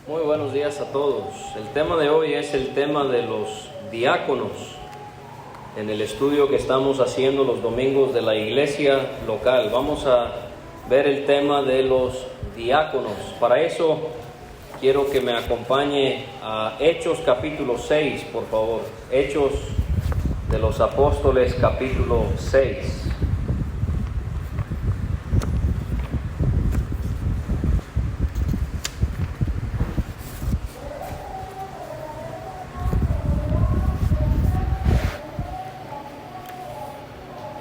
Muy buenos días a todos. El tema de hoy es el tema de los diáconos. En el estudio que estamos haciendo los domingos de la iglesia local, vamos a ver el tema de los diáconos. Para eso quiero que me acompañe a Hechos capítulo 6, por favor. Hechos de los Apóstoles capítulo 6.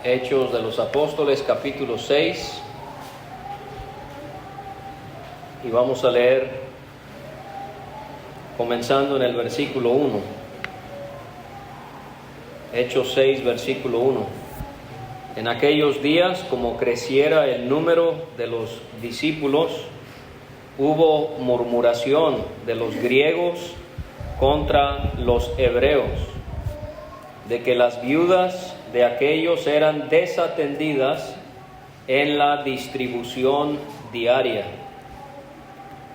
Hechos de los Apóstoles capítulo 6, y vamos a leer comenzando en el versículo 1. Hechos 6, versículo 1. En aquellos días, como creciera el número de los discípulos, hubo murmuración de los griegos contra los hebreos, de que las viudas de aquellos eran desatendidas en la distribución diaria.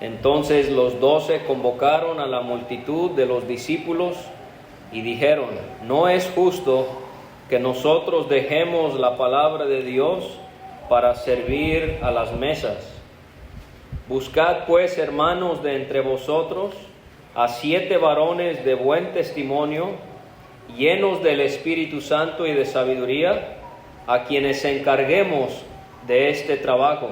Entonces los 12 convocaron a la multitud de los discípulos y dijeron: no es justo que nosotros dejemos la palabra de Dios para servir a las mesas. Buscad pues, hermanos, de entre vosotros a 7 varones de buen testimonio, llenos del Espíritu Santo y de sabiduría, a quienes encarguemos de este trabajo.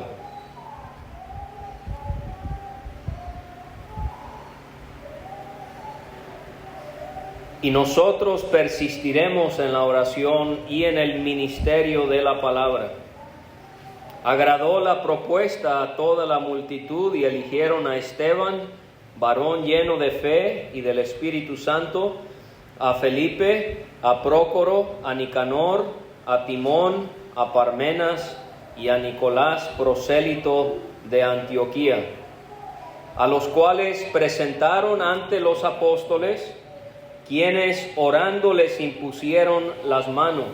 Y nosotros persistiremos en la oración y en el ministerio de la palabra. Agradó la propuesta a toda la multitud y eligieron a Esteban, varón lleno de fe y del Espíritu Santo, a Felipe, a Prócoro, a Nicanor, a Timón, a Parmenas y a Nicolás, prosélito de Antioquía, a los cuales presentaron ante los apóstoles, quienes orando les impusieron las manos.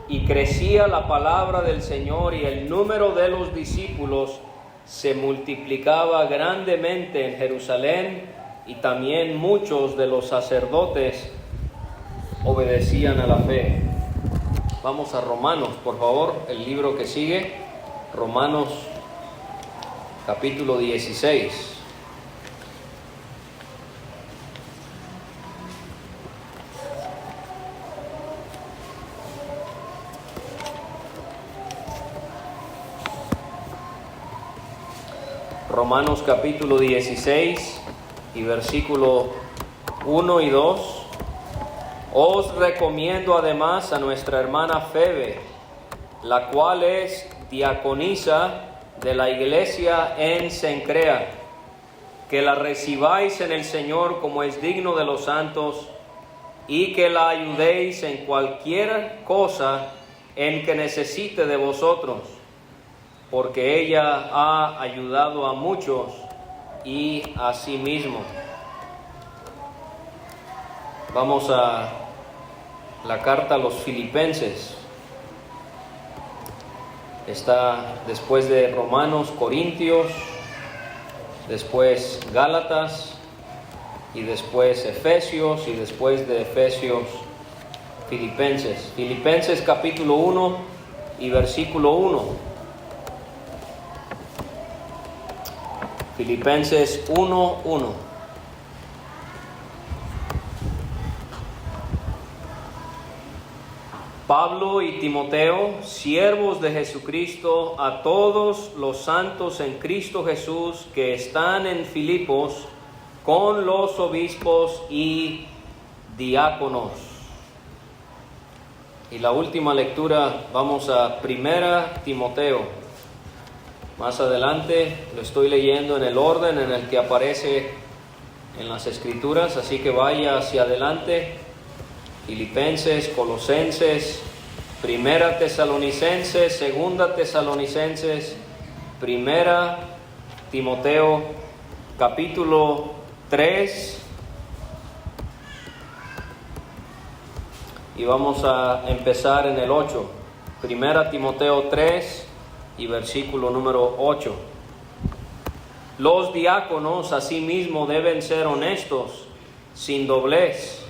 Y crecía la palabra del Señor, y el número de los discípulos se multiplicaba grandemente en Jerusalén, y también muchos de los sacerdotes obedecían a la fe. Vamos a Romanos, por favor, el libro que sigue, Romanos capítulo 16. Romanos capítulo 16 y versículo 1 y 2. Os recomiendo además a nuestra hermana Febe, la cual es diaconisa de la iglesia en Cencrea, que la recibáis en el Señor como es digno de los santos, y que la ayudéis en cualquier cosa en que necesite de vosotros, porque ella ha ayudado a muchos y a sí mismo. Vamos a la carta a los Filipenses. Está después de Romanos, Corintios, después Gálatas, y después Efesios, y después de Efesios, Filipenses. Filipenses capítulo 1 y versículo 1. Filipenses 1:1. Pablo y Timoteo, siervos de Jesucristo, a todos los santos en Cristo Jesús que están en Filipos, con los obispos y diáconos. Y la última lectura, vamos a 1 Timoteo. Más adelante lo estoy leyendo en el orden en el que aparece en las Escrituras, así que vaya hacia adelante. Filipenses, Colosenses, 1 Tesalonicenses, 2 Tesalonicenses, 1 Timoteo, capítulo 3. Y vamos a empezar en el 8. 1 Timoteo 3 y versículo número 8. Los diáconos asimismo deben ser honestos, sin doblez,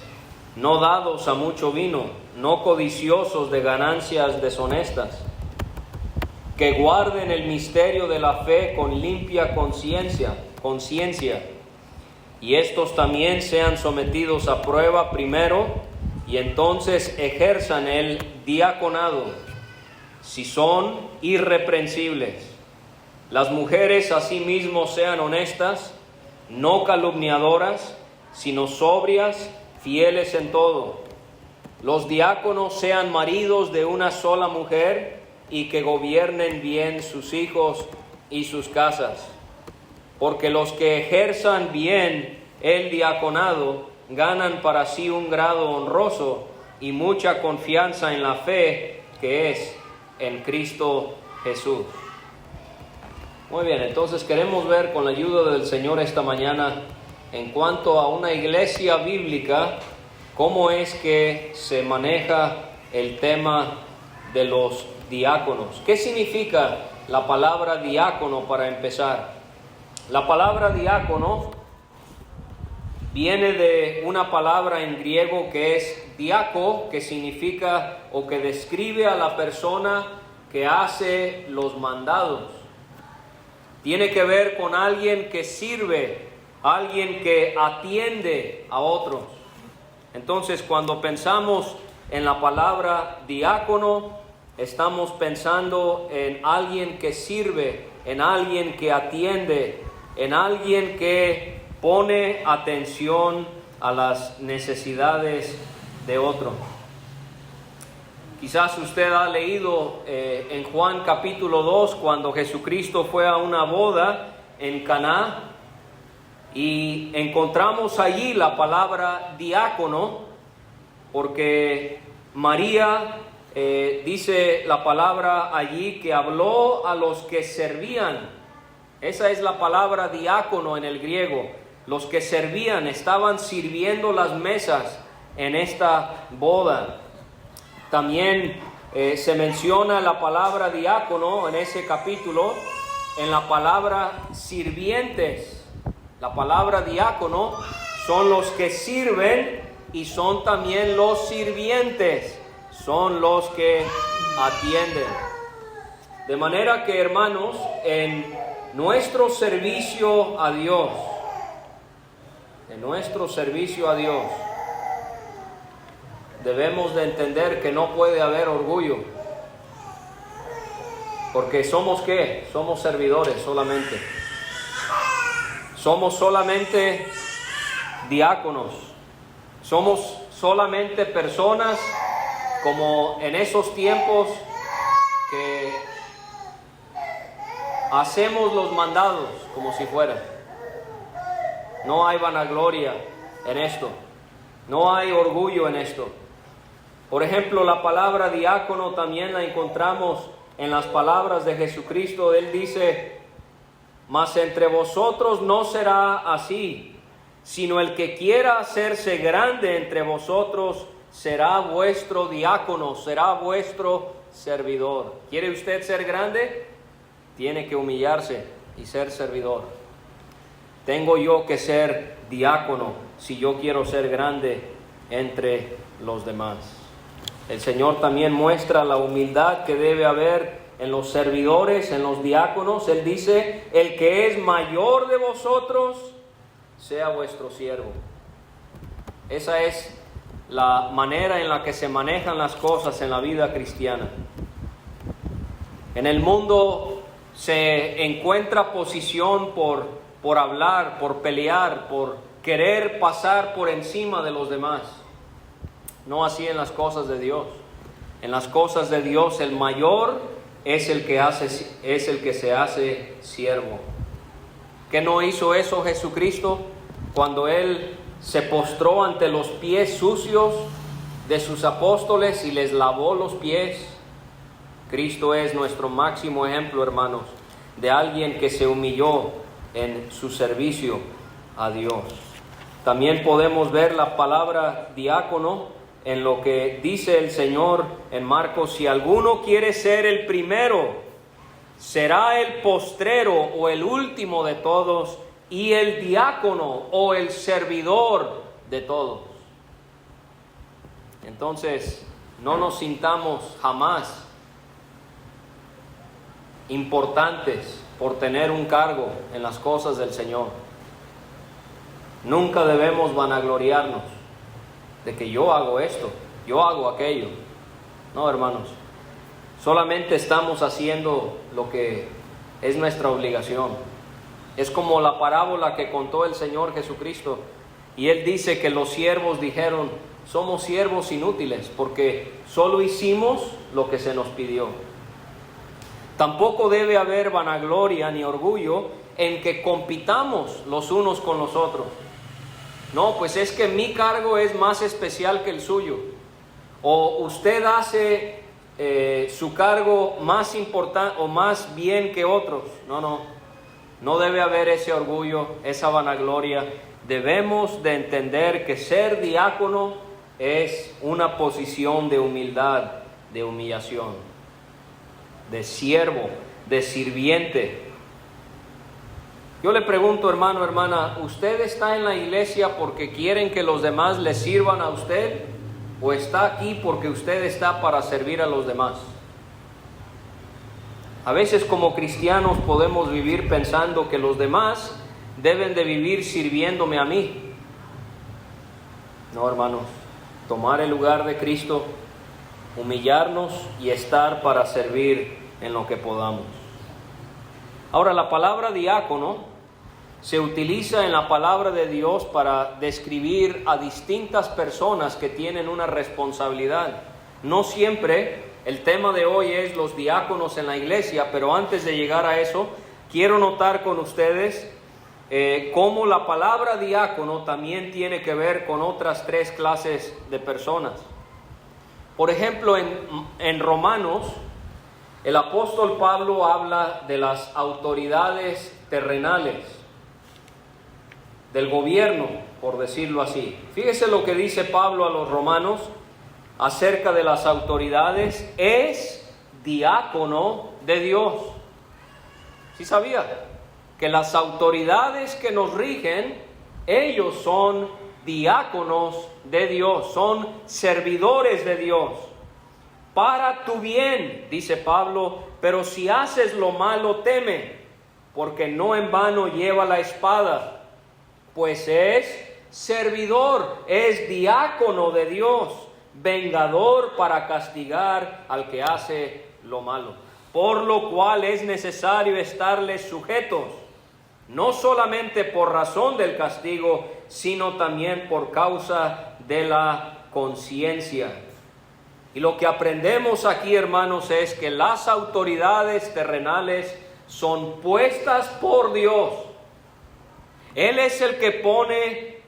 no dados a mucho vino, no codiciosos de ganancias deshonestas, que guarden el misterio de la fe con limpia conciencia, y estos también sean sometidos a prueba primero, y entonces ejerzan el diaconado, si son irreprensibles. Las mujeres asimismo sean honestas, no calumniadoras, sino sobrias, fieles en todo. Los diáconos sean maridos de una sola mujer y que gobiernen bien sus hijos y sus casas. Porque los que ejerzan bien el diaconado ganan para sí un grado honroso y mucha confianza en la fe que es en Cristo Jesús. Muy bien, entonces queremos ver con la ayuda del Señor esta mañana en cuanto a una iglesia bíblica, cómo es que se maneja el tema de los diáconos. ¿Qué significa la palabra diácono para empezar? La palabra diácono viene de una palabra en griego que es diáco, que significa o que describe a la persona que hace los mandados. Tiene que ver con alguien que sirve, alguien que atiende a otros. Entonces, cuando pensamos en la palabra diácono, estamos pensando en alguien que sirve, en alguien que atiende, en alguien que pone atención a las necesidades de otro. Quizás usted ha leído en Juan capítulo 2, cuando Jesucristo fue a una boda en Caná, y encontramos allí la palabra diácono, porque María, dice la palabra allí, que habló a los que servían. Esa es la palabra diácono en el griego. Los que servían, estaban sirviendo las mesas en esta boda. También se menciona la palabra diácono en ese capítulo, en la palabra sirvientes. La palabra diácono son los que sirven y son también los sirvientes, son los que atienden. De manera que, hermanos, en nuestro servicio a Dios, debemos de entender que no puede haber orgullo, porque somos ¿qué? Somos servidores solamente. Somos solamente diáconos. Somos solamente personas como en esos tiempos que hacemos los mandados como si fuera. No hay vanagloria en esto. No hay orgullo en esto. Por ejemplo, la palabra diácono también la encontramos en las palabras de Jesucristo. Él dice: mas entre vosotros no será así, sino el que quiera hacerse grande entre vosotros será vuestro diácono, será vuestro servidor. ¿Quiere usted ser grande? Tiene que humillarse y ser servidor. Tengo yo que ser diácono si yo quiero ser grande entre los demás. El Señor también muestra la humildad que debe haber en los servidores, en los diáconos. Él dice: el que es mayor de vosotros sea vuestro siervo. Esa es la manera en la que se manejan las cosas en la vida cristiana. En el mundo se encuentra posición por hablar, por pelear, por querer pasar por encima de los demás. No así en las cosas de Dios. En las cosas de Dios el mayor es el que se hace siervo. ¿Qué no hizo eso Jesucristo cuando Él se postró ante los pies sucios de sus apóstoles y les lavó los pies? Cristo es nuestro máximo ejemplo, hermanos, de alguien que se humilló en su servicio a Dios. También podemos ver la palabra diácono en lo que dice el Señor en Marcos: si alguno quiere ser el primero, será el postrero o el último de todos y el diácono o el servidor de todos. Entonces, no nos sintamos jamás importantes por tener un cargo en las cosas del Señor. Nunca debemos vanagloriarnos de que yo hago esto, yo hago aquello. No, hermanos, solamente estamos haciendo lo que es nuestra obligación. Es como la parábola que contó el Señor Jesucristo, y Él dice que los siervos dijeron: somos siervos inútiles porque solo hicimos lo que se nos pidió. Tampoco debe haber vanagloria ni orgullo en que compitamos los unos con los otros. No, pues es que mi cargo es más especial que el suyo, o usted hace su cargo más importante o más bien que otros. No debe haber ese orgullo, esa vanagloria. Debemos de entender que ser diácono es una posición de humildad, de humillación, de siervo, de sirviente. Yo le pregunto, hermano, hermana, ¿usted está en la iglesia porque quieren que los demás le sirvan a usted? ¿O está aquí porque usted está para servir a los demás? A veces como cristianos podemos vivir pensando que los demás deben de vivir sirviéndome a mí. No, hermanos, tomar el lugar de Cristo, humillarnos y estar para servir en lo que podamos. Ahora, la palabra diácono se utiliza en la palabra de Dios para describir a distintas personas que tienen una responsabilidad. No siempre el tema de hoy es los diáconos en la iglesia, pero antes de llegar a eso, quiero notar con ustedes cómo la palabra diácono también tiene que ver con otras tres clases de personas. Por ejemplo, en Romanos, el apóstol Pablo habla de las autoridades terrenales, del gobierno, por decirlo así. Fíjese lo que dice Pablo a los romanos acerca de las autoridades: es diácono de Dios. ¿Sí sabía? Que las autoridades que nos rigen, ellos son diáconos de Dios, son servidores de Dios. Para tu bien, dice Pablo, pero si haces lo malo, teme, porque no en vano lleva la espada, pues es servidor, es diácono de Dios, vengador para castigar al que hace lo malo. Por lo cual es necesario estarles sujetos, no solamente por razón del castigo, sino también por causa de la conciencia. Y lo que aprendemos aquí, hermanos, es que las autoridades terrenales son puestas por Dios. Él es el que pone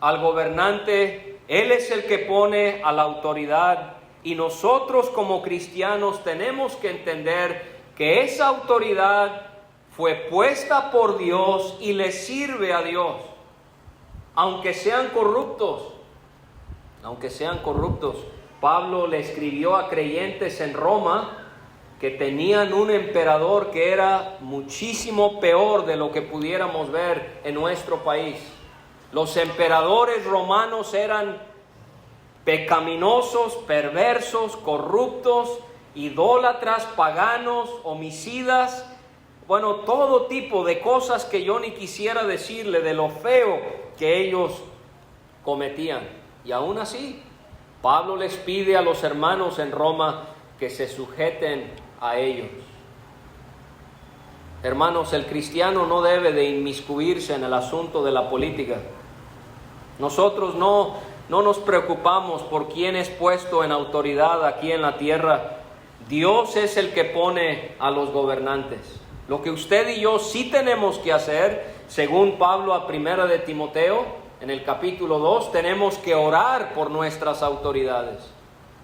al gobernante, Él es el que pone a la autoridad, y nosotros como cristianos tenemos que entender que esa autoridad fue puesta por Dios y le sirve a Dios, aunque sean corruptos. Pablo le escribió a creyentes en Roma que tenían un emperador que era muchísimo peor de lo que pudiéramos ver en nuestro país. Los emperadores romanos eran pecaminosos, perversos, corruptos, idólatras, paganos, homicidas. Bueno, todo tipo de cosas que yo ni quisiera decirle de lo feo que ellos cometían. Y aún así, Pablo les pide a los hermanos en Roma que se sujeten a ellos. Hermanos, el cristiano no debe de inmiscuirse en el asunto de la política. Nosotros no nos preocupamos por quién es puesto en autoridad aquí en la tierra. Dios es el que pone a los gobernantes. Lo que usted y yo sí tenemos que hacer, según Pablo a Primera de Timoteo, en el capítulo 2, tenemos que orar por nuestras autoridades.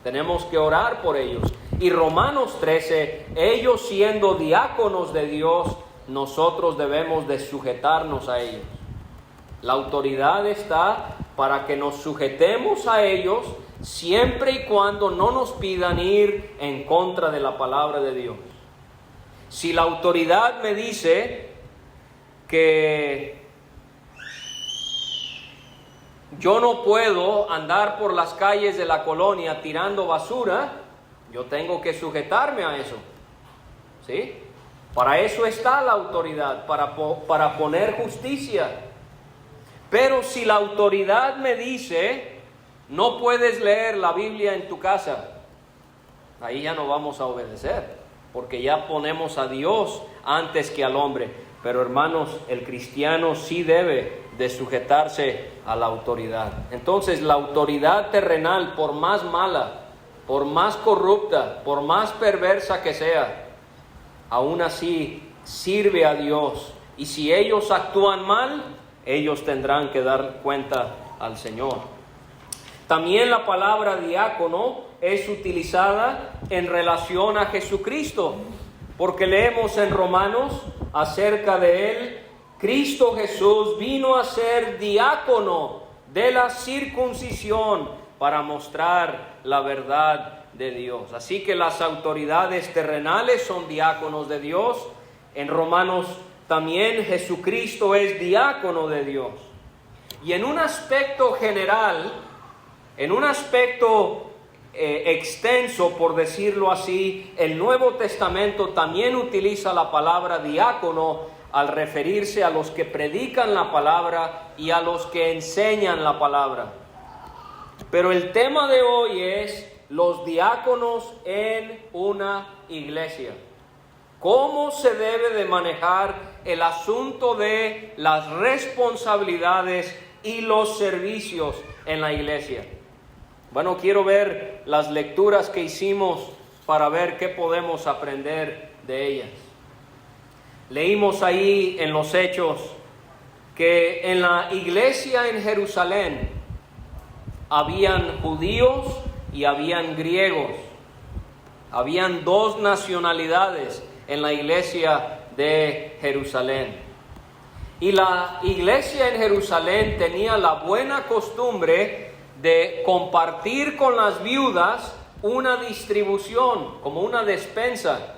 Tenemos que orar por ellos. Y Romanos 13, ellos siendo diáconos de Dios, nosotros debemos de sujetarnos a ellos. La autoridad está para que nos sujetemos a ellos siempre y cuando no nos pidan ir en contra de la palabra de Dios. Si la autoridad me dice que yo no puedo andar por las calles de la colonia tirando basura, yo tengo que sujetarme a eso. ¿Sí? Para eso está la autoridad, para poner justicia. Pero si la autoridad me dice, no puedes leer la Biblia en tu casa, ahí ya no vamos a obedecer, porque ya ponemos a Dios antes que al hombre. Pero hermanos, el cristiano sí debe de sujetarse a la autoridad. Entonces, la autoridad terrenal, por más mala, por más corrupta, por más perversa que sea, aún así sirve a Dios. Y si ellos actúan mal, ellos tendrán que dar cuenta al Señor. También la palabra diácono es utilizada en relación a Jesucristo, porque leemos en Romanos acerca de él: Cristo Jesús vino a ser diácono de la circuncisión para mostrar la verdad de Dios. Así que las autoridades terrenales son diáconos de Dios. En Romanos también Jesucristo es diácono de Dios. Y en un aspecto general, en un aspecto extenso, por decirlo así, el Nuevo Testamento también utiliza la palabra diácono al referirse a los que predican la palabra y a los que enseñan la palabra. Pero el tema de hoy es los diáconos en una iglesia. ¿Cómo se debe de manejar el asunto de las responsabilidades y los servicios en la iglesia? Bueno, quiero ver las lecturas que hicimos para ver qué podemos aprender de ellas. Leímos ahí en los Hechos que en la iglesia en Jerusalén habían judíos y habían griegos. Habían dos nacionalidades en la iglesia de Jerusalén. Y la iglesia en Jerusalén tenía la buena costumbre de compartir con las viudas una distribución, como una despensa.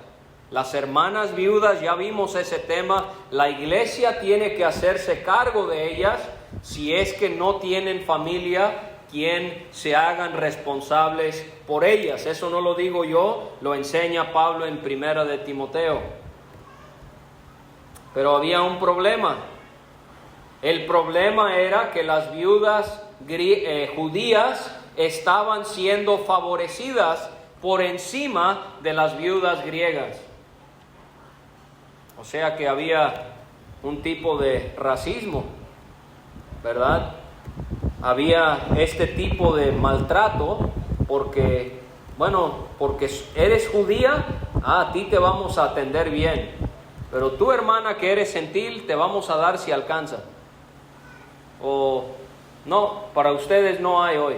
Las hermanas viudas, ya vimos ese tema, la iglesia tiene que hacerse cargo de ellas si es que no tienen familia quien se hagan responsables por ellas. Eso no lo digo yo, lo enseña Pablo en 1 de Timoteo. Pero había un problema. El problema era que las viudas judías estaban siendo favorecidas por encima de las viudas griegas. O sea que había un tipo de racismo, ¿verdad? Había este tipo de maltrato porque eres judía, a ti te vamos a atender bien, pero tú, hermana, que eres gentil, te vamos a dar si alcanza. O no, para ustedes no hay hoy.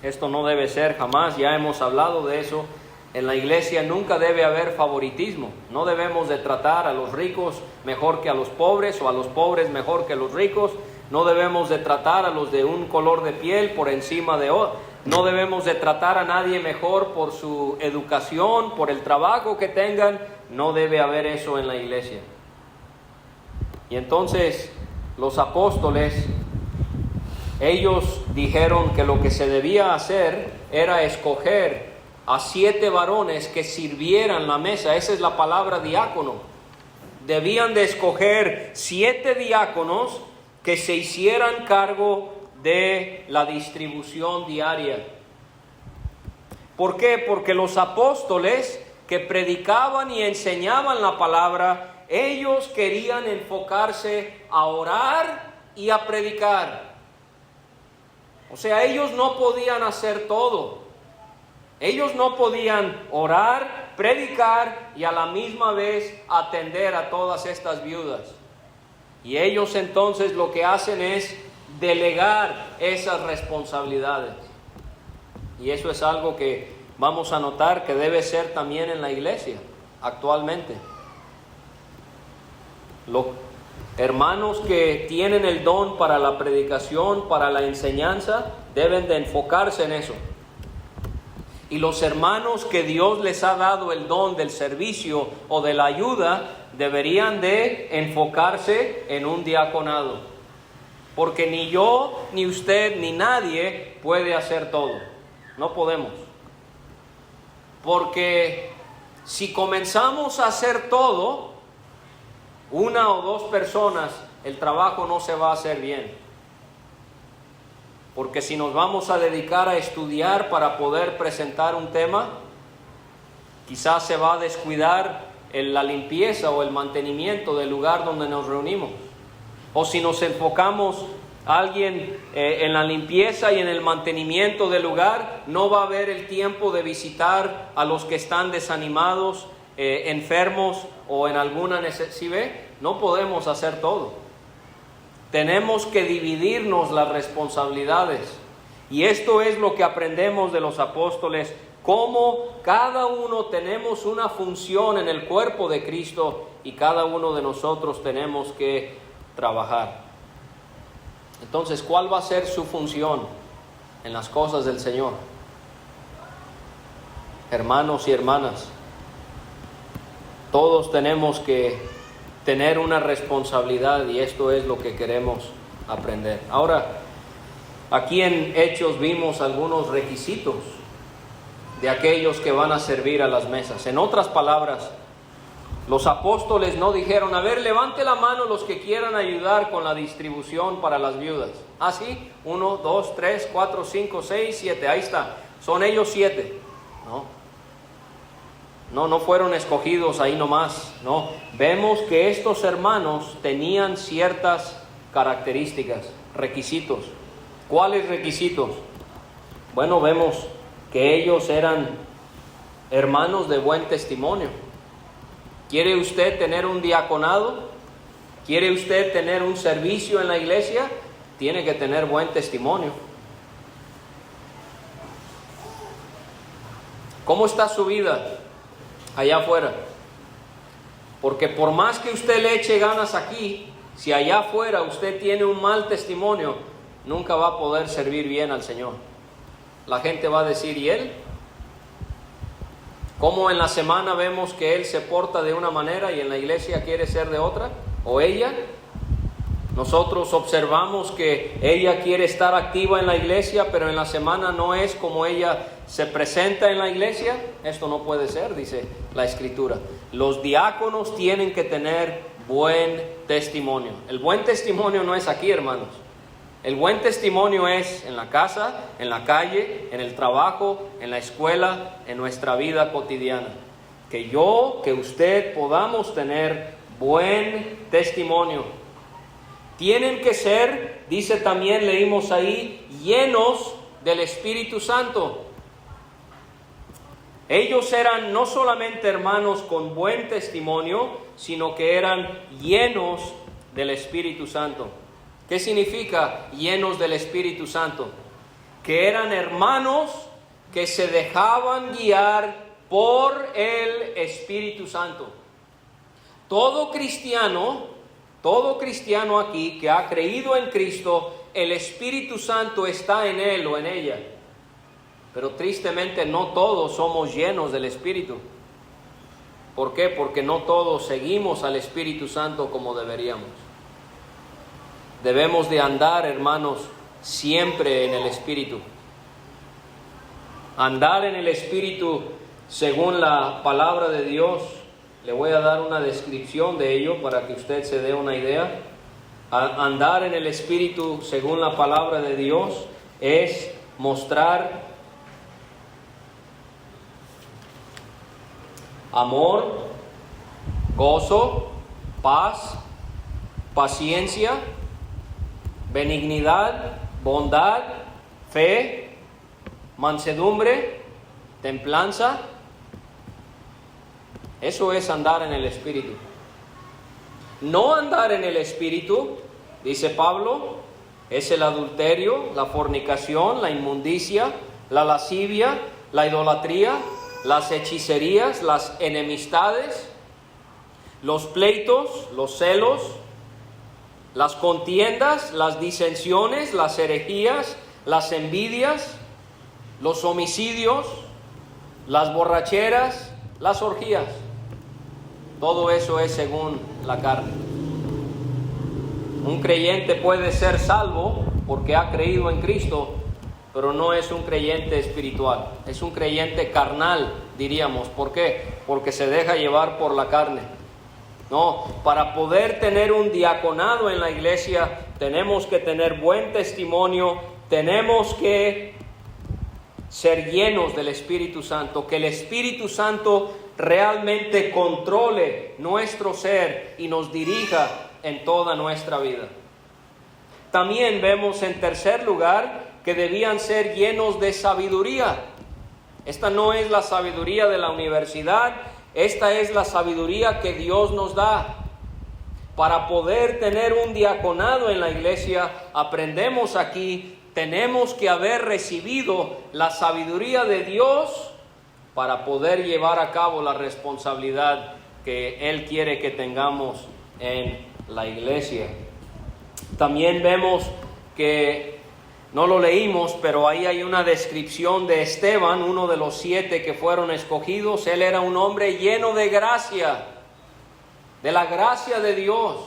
Esto no debe ser jamás, ya hemos hablado de eso. En la iglesia nunca debe haber favoritismo. No debemos de tratar a los ricos mejor que a los pobres, o a los pobres mejor que a los ricos. No debemos de tratar a los de un color de piel por encima de otro. No debemos de tratar a nadie mejor por su educación, por el trabajo que tengan. No debe haber eso en la iglesia. Y entonces los apóstoles, ellos dijeron que lo que se debía hacer era escoger a 7 varones que sirvieran la mesa. Esa es la palabra diácono. Debían de escoger 7 diáconos que se hicieran cargo de la distribución diaria. ¿Por qué? Porque los apóstoles que predicaban y enseñaban la palabra, ellos querían enfocarse a orar y a predicar. O sea, ellos no podían hacer todo. Ellos no podían orar, predicar y a la misma vez atender a todas estas viudas. Y ellos entonces lo que hacen es delegar esas responsabilidades. Y eso es algo que vamos a notar que debe ser también en la iglesia actualmente. Los hermanos que tienen el don para la predicación, para la enseñanza, deben de enfocarse en eso. Y los hermanos que Dios les ha dado el don del servicio o de la ayuda deberían de enfocarse en un diaconado. Porque ni yo, ni usted, ni nadie puede hacer todo. No podemos. Porque si comenzamos a hacer todo, una o dos personas, el trabajo no se va a hacer bien. Porque si nos vamos a dedicar a estudiar para poder presentar un tema, quizás se va a descuidar la limpieza o el mantenimiento del lugar donde nos reunimos. O si nos enfocamos a alguien en la limpieza y en el mantenimiento del lugar, no va a haber el tiempo de visitar a los que están desanimados, enfermos o en alguna necesidad. ¿Sí ve? No podemos hacer todo. Tenemos que dividirnos las responsabilidades. Y esto es lo que aprendemos de los apóstoles, cómo cada uno tenemos una función en el cuerpo de Cristo y cada uno de nosotros tenemos que trabajar. Entonces, ¿cuál va a ser su función en las cosas del Señor? Hermanos y hermanas, todos tenemos que tener una responsabilidad y esto es lo que queremos aprender. Ahora, aquí en Hechos vimos algunos requisitos de aquellos que van a servir a las mesas. En otras palabras, los apóstoles no dijeron, a ver, levante la mano los que quieran ayudar con la distribución para las viudas. Ah, sí, 1, 2, 3, 4, 5, 6, 7, ahí está. Son ellos 7. No fueron escogidos ahí nomás, no. Vemos que estos hermanos tenían ciertas características, requisitos. ¿Cuáles requisitos? Bueno, vemos que ellos eran hermanos de buen testimonio. ¿Quiere usted tener un diaconado? ¿Quiere usted tener un servicio en la iglesia? Tiene que tener buen testimonio. ¿Cómo está su vida allá afuera? Porque por más que usted le eche ganas aquí, si allá afuera usted tiene un mal testimonio, nunca va a poder servir bien al Señor. La gente va a decir, ¿y él? ¿Cómo en la semana vemos que él se porta de una manera y en la iglesia quiere ser de otra? ¿O ella? Nosotros observamos que ella quiere estar activa en la iglesia, pero en la semana no es como ella se presenta en la iglesia. Esto no puede ser, dice la Escritura. Los diáconos tienen que tener buen testimonio. El buen testimonio no es aquí, hermanos. El buen testimonio es en la casa, en la calle, en el trabajo, en la escuela, en nuestra vida cotidiana. Que usted podamos tener buen testimonio. Tienen que ser, dice también, leímos ahí, llenos del Espíritu Santo. Ellos eran no solamente hermanos con buen testimonio, sino que eran llenos del Espíritu Santo. ¿Qué significa llenos del Espíritu Santo? Que eran hermanos que se dejaban guiar por el Espíritu Santo. Todo cristiano aquí que ha creído en Cristo, el Espíritu Santo está en él o en ella. Pero tristemente no todos somos llenos del Espíritu. ¿Por qué? Porque no todos seguimos al Espíritu Santo como deberíamos. Debemos de andar, hermanos, siempre en el Espíritu. Andar en el Espíritu según la palabra de Dios. Le voy a dar una descripción de ello para que usted se dé una idea. Andar en el Espíritu según la palabra de Dios es mostrar amor, gozo, paz, paciencia, benignidad, bondad, fe, mansedumbre, templanza. Eso es andar en el Espíritu. No andar en el Espíritu, dice Pablo, es el adulterio, la fornicación, la inmundicia, la lascivia, la idolatría, las hechicerías, las enemistades, los pleitos, los celos, las contiendas, las disensiones, las herejías, las envidias, los homicidios, las borracheras, las orgías. Todo eso es según la carne. Un creyente puede ser salvo porque ha creído en Cristo, pero no es un creyente espiritual. Es un creyente carnal, diríamos. ¿Por qué? Porque se deja llevar por la carne. No, para poder tener un diaconado en la iglesia, tenemos que tener buen testimonio, tenemos que ser llenos del Espíritu Santo, que el Espíritu Santo realmente controle nuestro ser y nos dirija en toda nuestra vida. También vemos en tercer lugar que debían ser llenos de sabiduría. Esta no es la sabiduría de la universidad, esta es la sabiduría que Dios nos da. Para poder tener un diaconado en la iglesia, aprendemos aquí, tenemos que haber recibido la sabiduría de Dios para poder llevar a cabo la responsabilidad que Él quiere que tengamos en la iglesia. También vemos que, no lo leímos, pero ahí hay una descripción de Esteban, uno de los 7 que fueron escogidos. Él era un hombre lleno de gracia, de la gracia de Dios.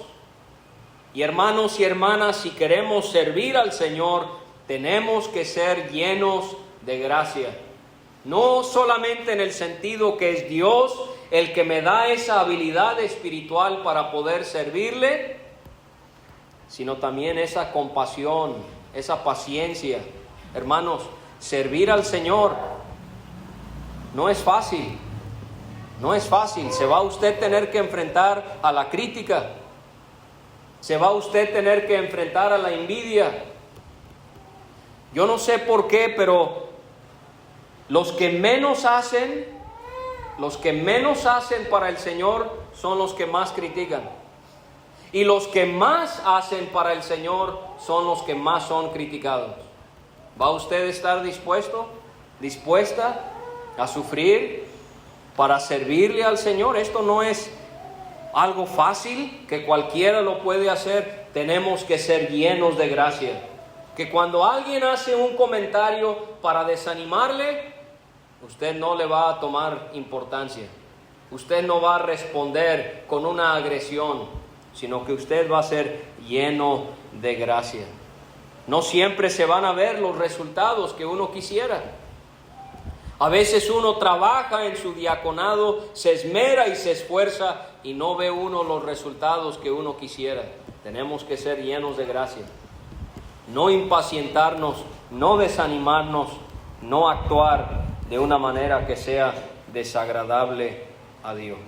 Y hermanos y hermanas, si queremos servir al Señor, tenemos que ser llenos de gracia. No solamente en el sentido que es Dios el que me da esa habilidad espiritual para poder servirle, sino también esa compasión, esa paciencia. Hermanos, servir al Señor no es fácil. No es fácil. Se va a usted tener que enfrentar a la crítica. Se va a usted tener que enfrentar a la envidia. Yo no sé por qué, pero los que menos hacen para el Señor son los que más critican. Y los que más hacen para el Señor son los que más son criticados. ¿Va usted a estar dispuesta a sufrir para servirle al Señor? Esto no es algo fácil que cualquiera lo puede hacer. Tenemos que ser llenos de gracia. Que cuando alguien hace un comentario para desanimarle, usted no le va a tomar importancia. Usted no va a responder con una agresión, sino que usted va a ser lleno de gracia. No siempre se van a ver los resultados que uno quisiera. A veces uno trabaja en su diaconado, se esmera y se esfuerza y no ve uno los resultados que uno quisiera. Tenemos que ser llenos de gracia. No impacientarnos, no desanimarnos, no actuar de una manera que sea desagradable a Dios.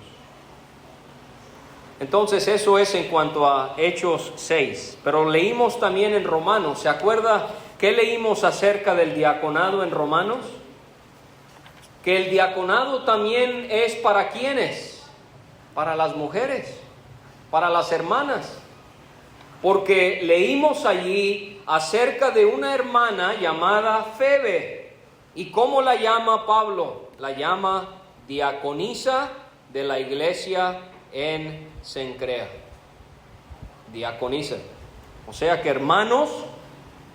Entonces eso es en cuanto a Hechos 6. Pero leímos también en Romanos. ¿Se acuerda qué leímos acerca del diaconado en Romanos? Que el diaconado también es para ¿quiénes? Para las mujeres, para las hermanas. Porque leímos allí acerca de una hermana llamada Febe. ¿Y cómo la llama Pablo? La llama diaconisa de la iglesia en Cencrea. Diaconisa. O sea que hermanos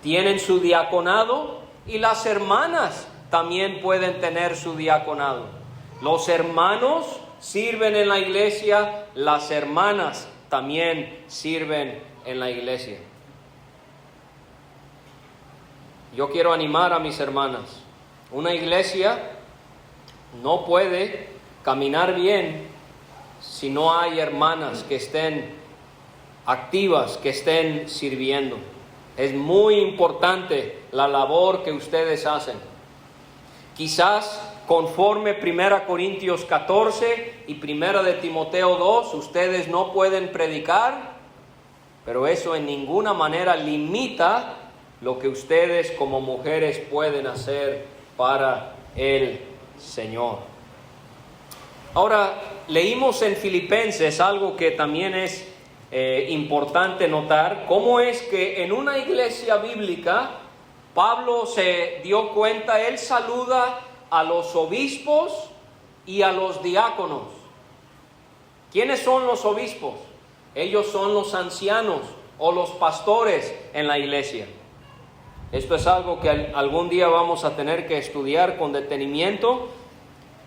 tienen su diaconado y las hermanas también pueden tener su diaconado. Los hermanos sirven en la iglesia, las hermanas también sirven en la iglesia. Yo quiero animar a mis hermanas. Una iglesia no puede caminar bien si no hay hermanas que estén activas, que estén sirviendo. Es muy importante la labor que ustedes hacen. Quizás conforme 1 Corintios 14 y 1 de Timoteo 2, ustedes no pueden predicar, pero eso en ninguna manera limita lo que ustedes como mujeres pueden hacer para el Señor. Ahora, leímos en Filipenses algo que también es importante notar, cómo es que en una iglesia bíblica, Pablo se dio cuenta, él saluda a los obispos y a los diáconos. ¿Quiénes son los obispos? Ellos son los ancianos o los pastores en la iglesia. Esto es algo que algún día vamos a tener que estudiar con detenimiento,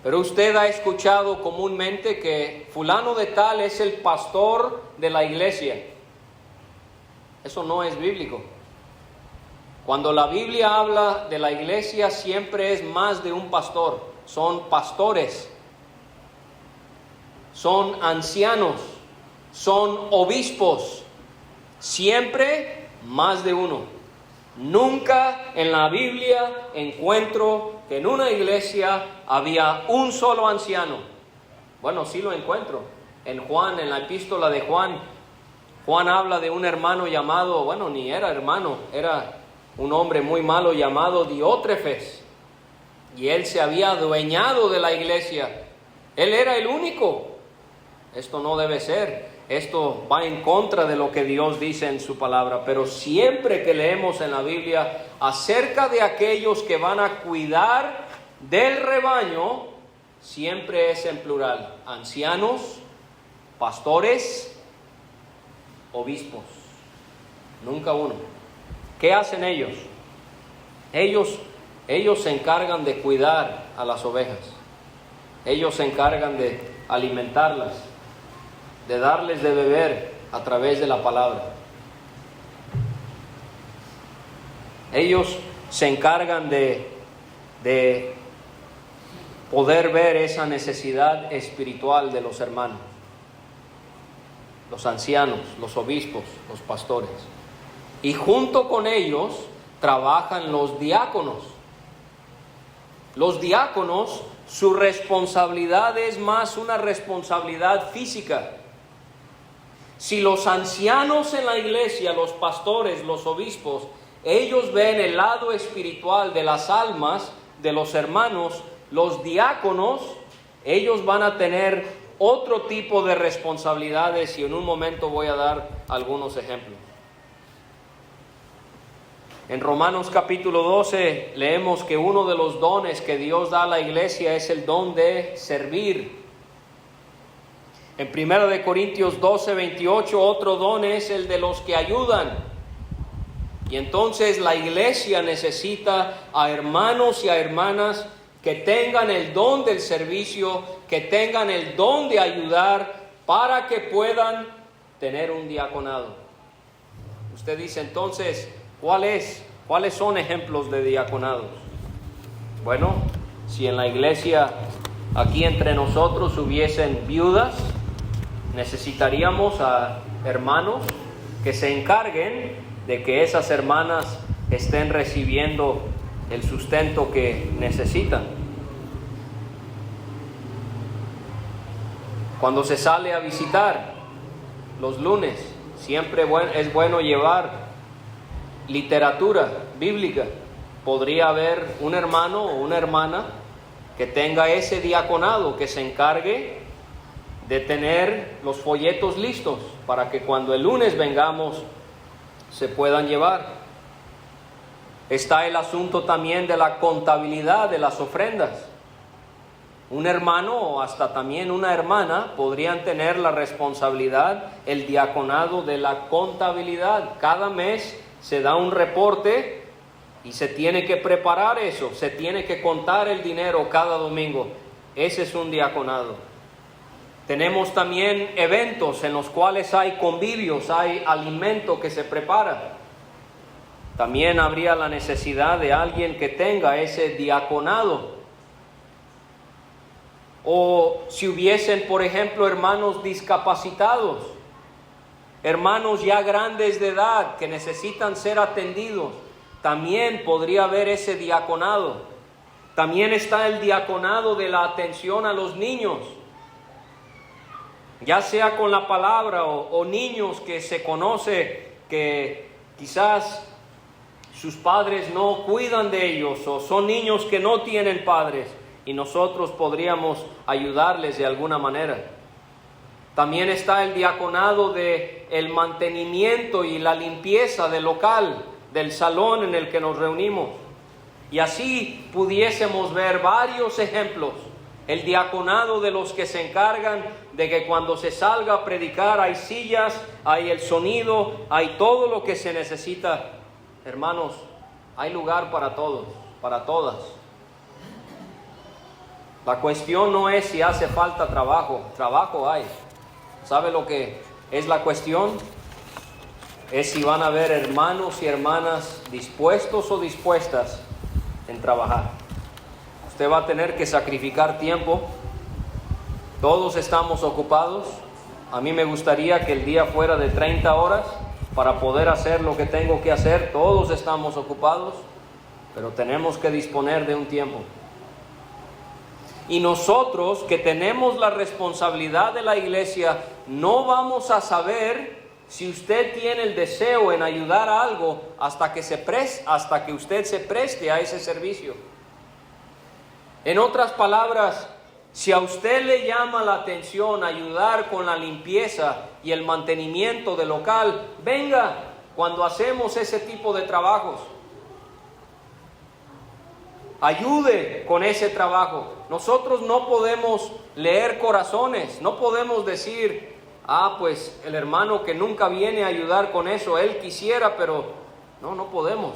Pero usted ha escuchado comúnmente que fulano de tal es el pastor de la iglesia. Eso no es bíblico. Cuando la Biblia habla de la iglesia, siempre es más de un pastor. Son pastores, son ancianos, son obispos. Siempre más de uno. Nunca en la Biblia encuentro que en una iglesia había un solo anciano. Bueno, sí lo encuentro. En Juan, en la epístola de Juan, Juan habla de un hermano llamado, bueno, ni era hermano, era un hombre muy malo llamado Diótrefes. Y él se había adueñado de la iglesia. Él era el único. Esto no debe ser. Esto va en contra de lo que Dios dice en su palabra. Pero siempre que leemos en la Biblia acerca de aquellos que van a cuidar del rebaño, siempre es en plural. Ancianos, pastores, obispos. Nunca uno. ¿Qué hacen ellos? Ellos se encargan de cuidar a las ovejas. Ellos se encargan de alimentarlas, de darles de beber a través de la palabra. Ellos se encargan de poder ver esa necesidad espiritual de los hermanos, los ancianos, los obispos, los pastores. Y junto con ellos trabajan los diáconos. Los diáconos, su responsabilidad es más una responsabilidad física. Si los ancianos en la iglesia, los pastores, los obispos, ellos ven el lado espiritual de las almas de los hermanos, los diáconos, ellos van a tener otro tipo de responsabilidades y en un momento voy a dar algunos ejemplos. En Romanos capítulo 12 leemos que uno de los dones que Dios da a la iglesia es el don de servir. En 1 Corintios 12, 28, otro don es el de los que ayudan. Y entonces la iglesia necesita a hermanos y a hermanas que tengan el don del servicio, que tengan el don de ayudar para que puedan tener un diaconado. Usted dice entonces, ¿cuáles son ejemplos de diaconados? Bueno, si en la iglesia, aquí entre nosotros hubiesen viudas, necesitaríamos a hermanos que se encarguen de que esas hermanas estén recibiendo el sustento que necesitan. Cuando se sale a visitar los lunes, siempre es bueno llevar literatura bíblica. Podría haber un hermano o una hermana que tenga ese diaconado, que se encargue de tener los folletos listos para que cuando el lunes vengamos se puedan llevar. Está el asunto también de la contabilidad de las ofrendas. Un hermano o hasta también una hermana podrían tener la responsabilidad, el diaconado de la contabilidad. Cada mes se da un reporte y se tiene que preparar eso, se tiene que contar el dinero cada domingo. Ese es un diaconado. Tenemos también eventos en los cuales hay convivios, hay alimento que se prepara. También habría la necesidad de alguien que tenga ese diaconado. O si hubiesen, por ejemplo, hermanos discapacitados, hermanos ya grandes de edad que necesitan ser atendidos, también podría haber ese diaconado. También está el diaconado de la atención a los niños, ya sea con la palabra o niños que se conoce que quizás sus padres no cuidan de ellos o son niños que no tienen padres y nosotros podríamos ayudarles de alguna manera. También está el diaconado de el mantenimiento y la limpieza del local, del salón en el que nos reunimos. Y así pudiésemos ver varios ejemplos. El diaconado de los que se encargan de que cuando se salga a predicar hay sillas, hay el sonido, hay todo lo que se necesita. Hermanos, hay lugar para todos, para todas. La cuestión no es si hace falta trabajo. Trabajo hay. ¿Sabe lo que es la cuestión? Es si van a haber hermanos y hermanas dispuestos o dispuestas en trabajar. Usted va a tener que sacrificar tiempo. Todos estamos ocupados. A mí me gustaría que el día fuera de 30 horas para poder hacer lo que tengo que hacer. Todos estamos ocupados, pero tenemos que disponer de un tiempo. Y nosotros que tenemos la responsabilidad de la iglesia, no vamos a saber si usted tiene el deseo en ayudar a algo hasta que usted se preste a ese servicio. En otras palabras, si a usted le llama la atención ayudar con la limpieza y el mantenimiento del local, venga cuando hacemos ese tipo de trabajos. Ayude con ese trabajo. Nosotros no podemos leer corazones, no podemos decir, pues el hermano que nunca viene a ayudar con eso, él quisiera, pero no podemos.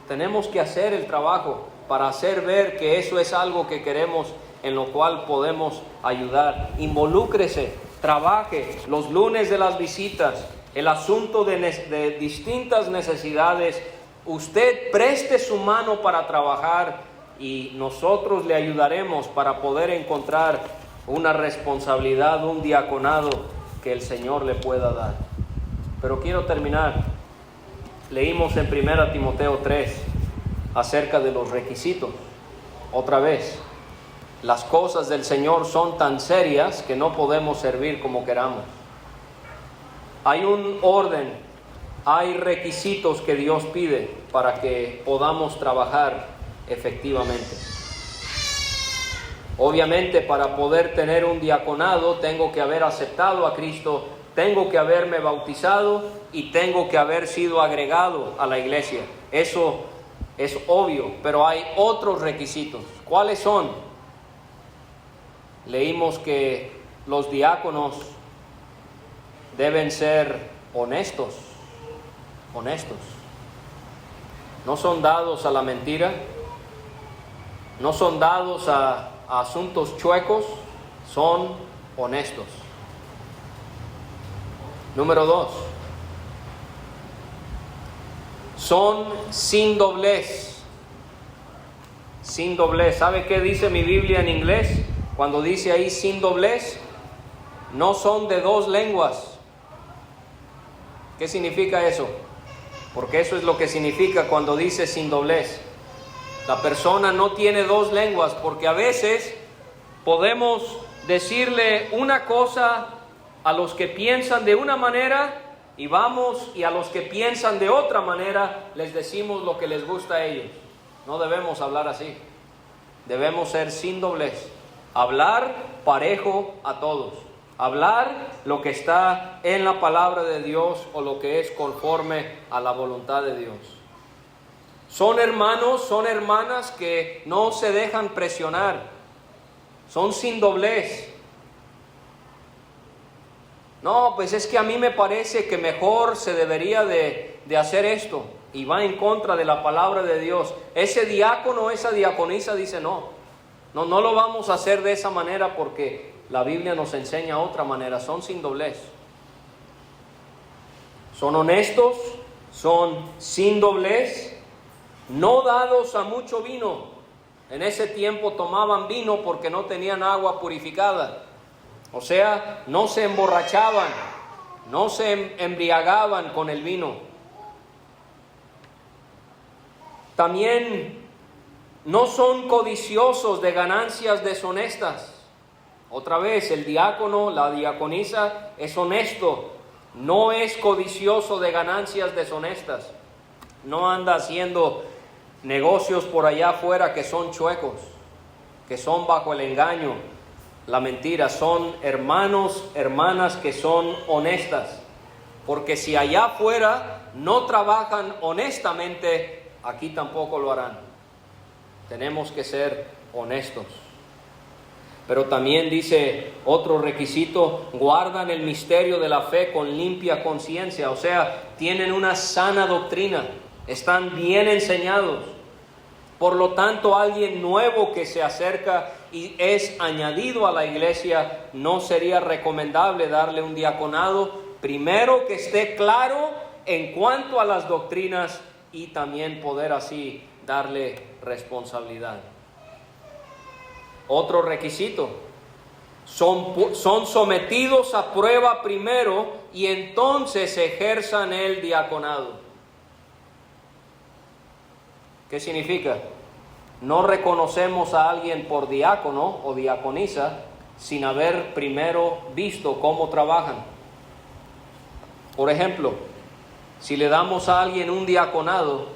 Tenemos que hacer el trabajo para hacer ver que eso es algo que queremos, en lo cual podemos ayudar. Involúcrese, trabaje los lunes de las visitas, el asunto de distintas necesidades. Usted preste su mano para trabajar y nosotros le ayudaremos para poder encontrar una responsabilidad, un diaconado que el Señor le pueda dar. Pero quiero terminar. Leímos en 1 Timoteo 3 acerca de los requisitos. Otra vez, las cosas del Señor son tan serias que no podemos servir como queramos. Hay un orden, hay requisitos que Dios pide para que podamos trabajar efectivamente. Obviamente, para poder tener un diaconado tengo que haber aceptado a Cristo, tengo que haberme bautizado y tengo que haber sido agregado a la iglesia. Eso es obvio, pero hay otros requisitos. ¿Cuáles son? Leímos que los diáconos deben ser honestos. No son dados a la mentira, no son dados a asuntos chuecos, son honestos. Número 2, son sin doblez. Sin doblez. ¿Sabe qué dice mi Biblia en inglés? Cuando dice ahí sin doblez, no son de dos lenguas. ¿Qué significa eso? Porque eso es lo que significa cuando dice sin doblez. La persona no tiene dos lenguas, porque a veces podemos decirle una cosa a los que piensan de una manera y a los que piensan de otra manera les decimos lo que les gusta a ellos. No debemos hablar así. Debemos ser sin doblez. Hablar parejo a todos. Hablar lo que está en la palabra de Dios o lo que es conforme a la voluntad de Dios. Son hermanos, son hermanas que no se dejan presionar. Son sin doblez. No, pues es que a mí me parece que mejor se debería de hacer esto. Y va en contra de la palabra de Dios. Ese diácono, esa diaconisa dice no lo vamos a hacer de esa manera porque la Biblia nos enseña otra manera. Son sin doblez. Son honestos, son sin doblez, no dados a mucho vino. En ese tiempo tomaban vino porque no tenían agua purificada. O sea, no se emborrachaban, no se embriagaban con el vino. También no son codiciosos de ganancias deshonestas. Otra vez, el diácono, la diaconisa es honesto, no es codicioso de ganancias deshonestas. No anda haciendo negocios por allá afuera que son chuecos, que son bajo el engaño, la mentira. Son hermanos, hermanas que son honestas. Porque si allá afuera no trabajan honestamente, aquí tampoco lo harán. Tenemos que ser honestos. Pero también dice otro requisito: guardan el misterio de la fe con limpia conciencia. O sea, tienen una sana doctrina, están bien enseñados. Por lo tanto, alguien nuevo que se acerca y es añadido a la iglesia, no sería recomendable darle un diaconado, primero que esté claro en cuanto a las doctrinas y también poder así darle responsabilidad. Otro requisito, son sometidos a prueba primero y entonces ejerzan el diaconado. ¿Qué significa? No reconocemos a alguien por diácono o diaconisa sin haber primero visto cómo trabajan. Por ejemplo, si le damos a alguien un diaconado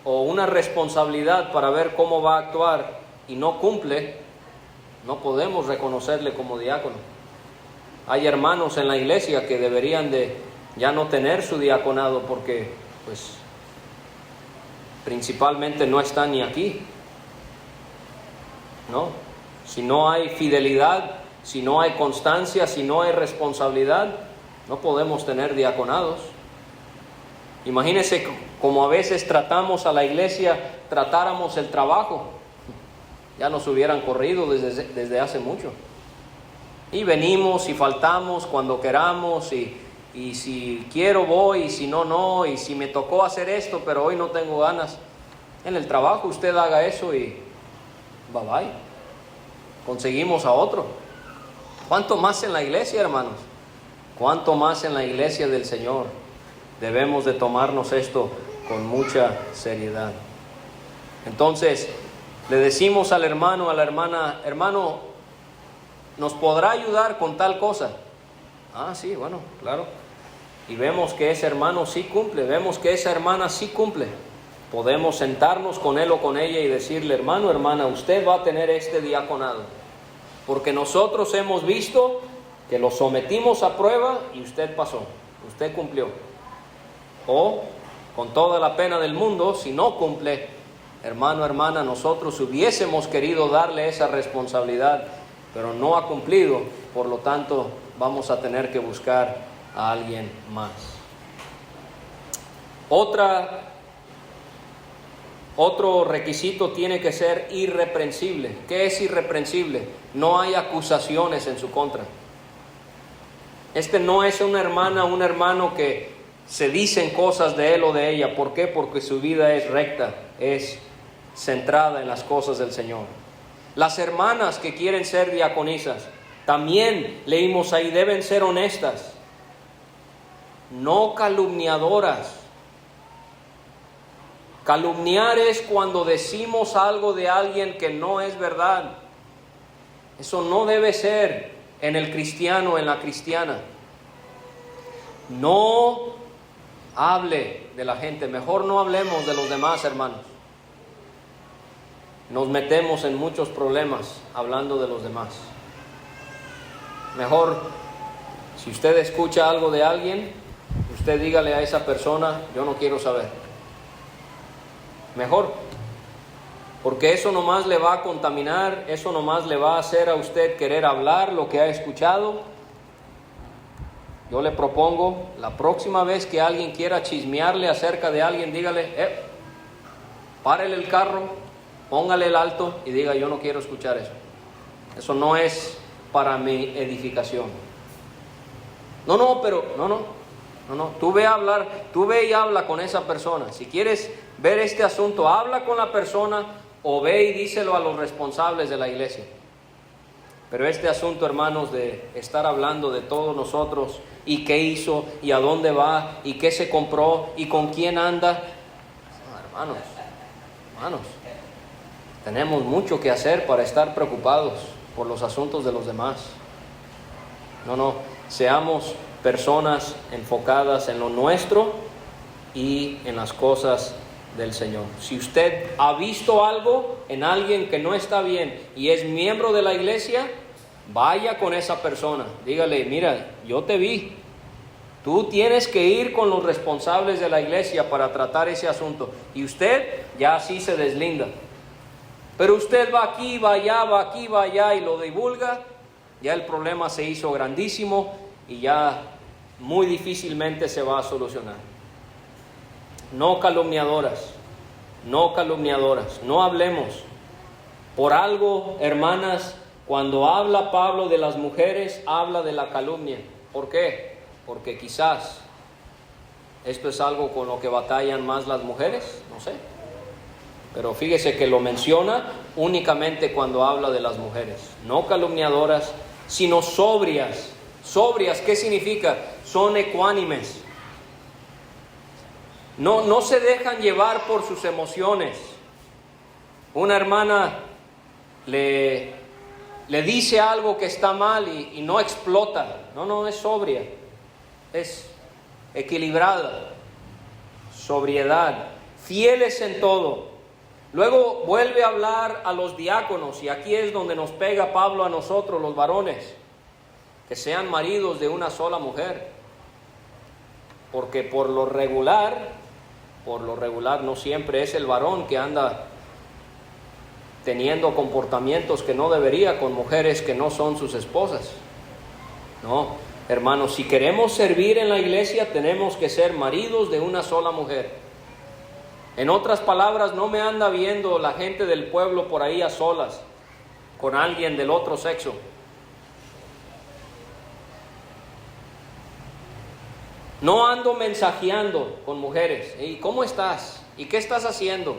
o una responsabilidad para ver cómo va a actuar y no cumple, no podemos reconocerle como diácono. Hay hermanos en la iglesia que deberían de ya no tener su diaconado porque pues principalmente no están ni aquí, ¿no? Si no hay fidelidad, si no hay constancia, si no hay responsabilidad, no podemos tener diaconados. Imagínense como a veces tratamos a la iglesia, tratáramos el trabajo, ya nos hubieran corrido desde hace mucho. Y venimos y faltamos cuando queramos y si quiero voy y si no, no, y si me tocó hacer esto pero hoy no tengo ganas. En el trabajo usted haga eso y bye bye, conseguimos a otro. ¿Cuánto más en la iglesia, hermanos? ¿Cuánto más en la iglesia del Señor? Debemos de tomarnos esto con mucha seriedad. Entonces le decimos al hermano, a la hermana: hermano, ¿nos podrá ayudar con tal cosa? Ah, sí, bueno, claro. Y vemos que ese hermano sí cumple, vemos que esa hermana sí cumple. Podemos sentarnos con él o con ella y decirle: hermano, hermana, usted va a tener este diaconado, porque nosotros hemos visto que lo sometimos a prueba y usted pasó, usted cumplió. O, con toda la pena del mundo, si no cumple, hermano, hermana, nosotros hubiésemos querido darle esa responsabilidad, pero no ha cumplido, por lo tanto vamos a tener que buscar a alguien más. Otro requisito tiene que ser irreprensible. ¿Qué es irreprensible? No hay acusaciones en su contra. No es una hermana, un hermano que se dicen cosas de él o de ella. ¿Por qué? Porque su vida es recta, es centrada en las cosas del Señor. Las hermanas que quieren ser diaconisas, también leímos ahí, deben ser honestas, no calumniadoras. Calumniar es cuando decimos algo de alguien que no es verdad. Eso no debe ser en el cristiano, en la cristiana. No hable de la gente, mejor no hablemos de los demás, hermanos. Nos metemos en muchos problemas hablando de los demás. Mejor, si usted escucha algo de alguien, usted dígale a esa persona: yo no quiero saber. Mejor, porque eso nomás le va a contaminar, eso nomás le va a hacer a usted querer hablar lo que ha escuchado. Yo le propongo, la próxima vez que alguien quiera chismearle acerca de alguien, dígale: párele el carro, póngale el alto y diga: yo no quiero escuchar eso. Eso no es para mi edificación. No, tú ve a hablar, tú ve y habla con esa persona. Si quieres ver este asunto, habla con la persona o ve y díselo a los responsables de la iglesia. Pero este asunto, hermanos, de estar hablando de todos nosotros y qué hizo y a dónde va y qué se compró y con quién anda, hermanos, tenemos mucho que hacer para estar preocupados por los asuntos de los demás. Seamos personas enfocadas en lo nuestro y en las cosas del Señor. Si usted ha visto algo en alguien que no está bien y es miembro de la iglesia, vaya con esa persona, dígale: mira, yo te vi, tú tienes que ir con los responsables de la iglesia para tratar ese asunto, y usted ya así se deslinda. Pero usted va aquí, va allá, va aquí, va allá y lo divulga, ya el problema se hizo grandísimo y ya muy difícilmente se va a solucionar. No calumniadoras, no hablemos Por algo, hermanas, cuando habla Pablo de las mujeres, habla de la calumnia. ¿Por qué? Porque quizás esto es algo con lo que batallan más las mujeres, no sé. Pero fíjese que lo menciona únicamente cuando habla de las mujeres. No calumniadoras, sino sobrias. Sobrias, ¿qué significa? Son ecuánimes. No se dejan llevar por sus emociones. Una hermana le dice algo que está mal y no explota. No, es sobria. Es equilibrada. Sobriedad. Fieles en todo. Luego vuelve a hablar a los diáconos, y aquí es donde nos pega Pablo a nosotros, los varones, que sean maridos de una sola mujer, porque por lo regular no siempre es el varón que anda teniendo comportamientos que no debería con mujeres que no son sus esposas. No, hermanos, si queremos servir en la iglesia tenemos que ser maridos de una sola mujer. En otras palabras, no me anda viendo la gente del pueblo por ahí a solas con alguien del otro sexo. No ando mensajeando con mujeres. ¿Y cómo estás? ¿Y qué estás haciendo?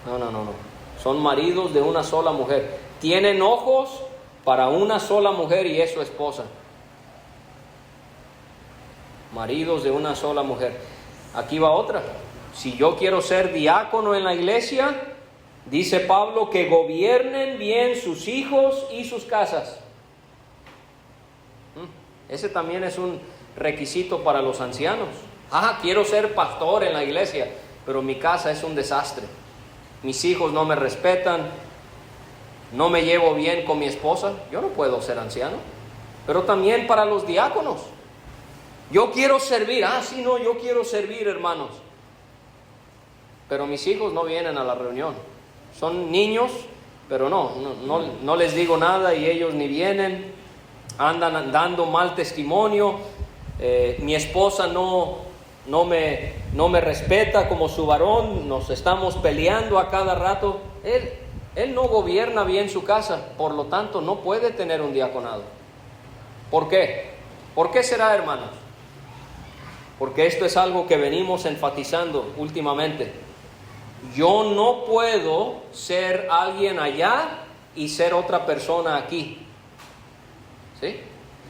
No. Son maridos de una sola mujer. Tienen ojos para una sola mujer y es su esposa. Maridos de una sola mujer. Aquí va otra. Si yo quiero ser diácono en la iglesia, dice Pablo, que gobiernen bien sus hijos y sus casas. Ese también es un requisito para los ancianos. Quiero ser pastor en la iglesia, pero mi casa es un desastre. Mis hijos no me respetan, no me llevo bien con mi esposa. Yo no puedo ser anciano. Pero también para los diáconos. Yo quiero servir. Yo quiero servir, hermanos. Pero mis hijos no vienen a la reunión. Son niños, pero no les digo nada y ellos ni vienen. Andan dando mal testimonio. Mi esposa no me respeta como su varón. Nos estamos peleando a cada rato. Él no gobierna bien su casa, por lo tanto no puede tener un diaconado. ¿Por qué? ¿Por qué será, hermanos? Porque esto es algo que venimos enfatizando últimamente. Yo no puedo ser alguien allá y ser otra persona aquí. ¿Sí?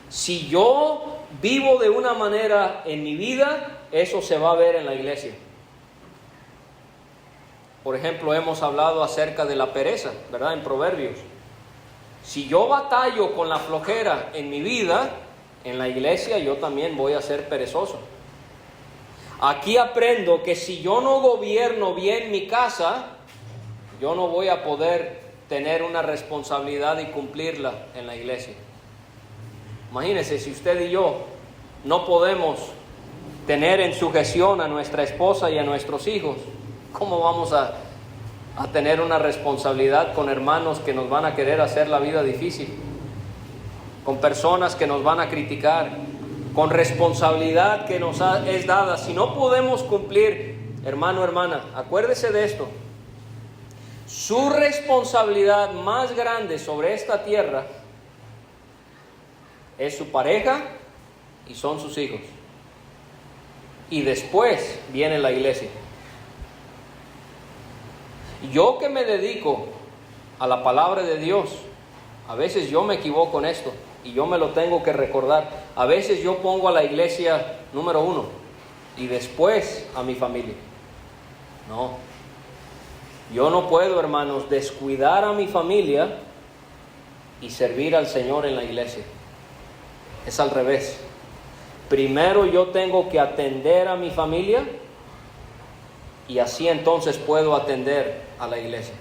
Si yo vivo de una manera en mi vida, eso se va a ver en la iglesia. Por ejemplo, hemos hablado acerca de la pereza, ¿verdad? En Proverbios. Si yo batallo con la flojera en mi vida, en la iglesia yo también voy a ser perezoso. Aquí aprendo que si yo no gobierno bien mi casa, yo no voy a poder tener una responsabilidad y cumplirla en la iglesia. Imagínense, si usted y yo no podemos tener en sujeción a nuestra esposa y a nuestros hijos, ¿cómo vamos a tener una responsabilidad con hermanos que nos van a querer hacer la vida difícil? Con personas que nos van a criticar, con responsabilidad que nos es dada. Si no podemos cumplir, hermano, hermana, acuérdese de esto. Su responsabilidad más grande sobre esta tierra es su pareja y son sus hijos. Y después viene la iglesia. Yo que me dedico a la palabra de Dios, a veces yo me equivoco en esto y yo me lo tengo que recordar. A veces yo pongo a la iglesia número 1 y después a mi familia. No, yo no puedo, hermanos, descuidar a mi familia y servir al Señor en la iglesia. Es al revés. Primero yo tengo que atender a mi familia y así entonces puedo atender a la iglesia.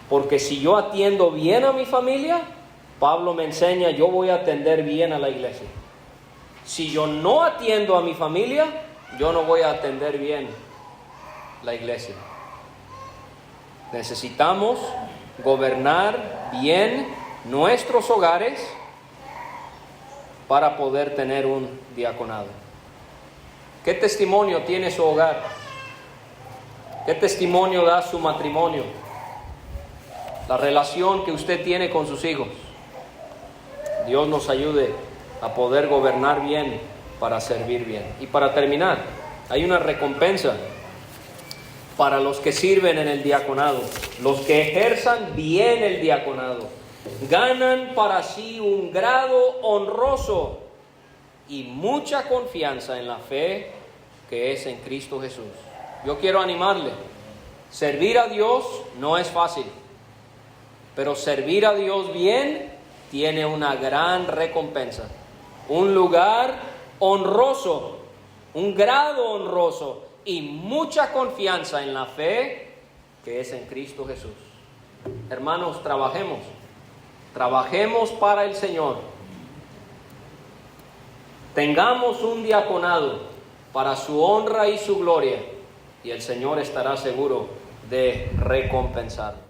Porque si yo atiendo bien a mi familia, Pablo me enseña, yo voy a atender bien a la iglesia. Si yo no atiendo a mi familia, yo no voy a atender bien la iglesia. Necesitamos gobernar bien nuestros hogares para poder tener un diaconado. ¿Qué testimonio tiene su hogar? ¿Qué testimonio da su matrimonio? La relación que usted tiene con sus hijos. Dios nos ayude a poder gobernar bien para servir bien. Y para terminar, hay una recompensa para los que sirven en el diaconado. Los que ejerzan bien el diaconado ganan para sí un grado honroso y mucha confianza en la fe que es en Cristo Jesús. Yo quiero animarle. Servir a Dios no es fácil, pero servir a Dios bien tiene una gran recompensa. Un lugar honroso, un grado honroso y mucha confianza en la fe que es en Cristo Jesús. Hermanos, trabajemos para el Señor. Tengamos un diaconado para su honra y su gloria, y el Señor estará seguro de recompensar.